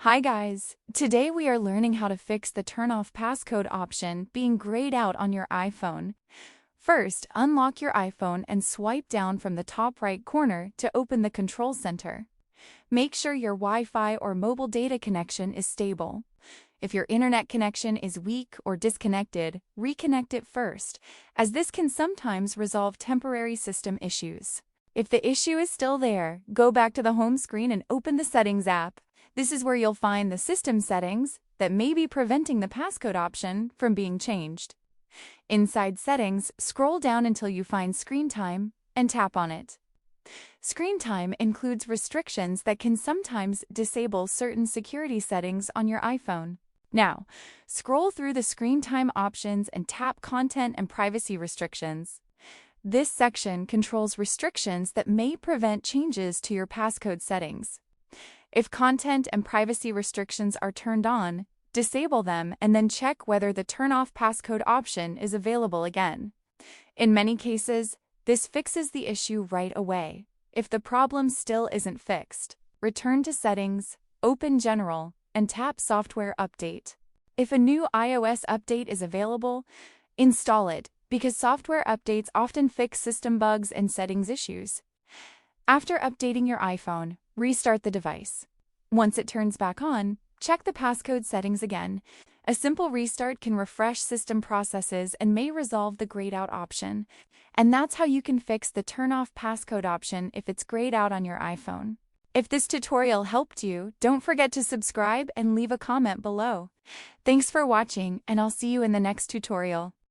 Hi guys! Today we are learning how to fix the turn off passcode option being grayed out on your iPhone. First, unlock your iPhone and swipe down from the top right corner to open the control center. Make sure your Wi-Fi or mobile data connection is stable. If your internet connection is weak or disconnected, reconnect it first, as this can sometimes resolve temporary system issues. If the issue is still there, go back to the home screen and open the Settings app. This is where you'll find the system settings that may be preventing the passcode option from being changed. Inside Settings, scroll down until you find Screen Time and tap on it. Screen time includes restrictions that can sometimes disable certain security settings on your iPhone. Now, scroll through the screen time options and tap Content and Privacy Restrictions. This section controls restrictions that may prevent changes to your passcode settings. If content and privacy restrictions are turned on, disable them and then check whether the turn off passcode option is available again. In many cases, this fixes the issue right away. If the problem still isn't fixed, return to Settings, open General, and tap Software Update. If a new iOS update is available, install it, because software updates often fix system bugs and settings issues. After updating your iPhone, restart the device. Once it turns back on, check the passcode settings again. A simple restart can refresh system processes and may resolve the grayed out option. And that's how you can fix the turn off passcode option if it's grayed out on your iPhone. If this tutorial helped you, don't forget to subscribe and leave a comment below. Thanks for watching, and I'll see you in the next tutorial.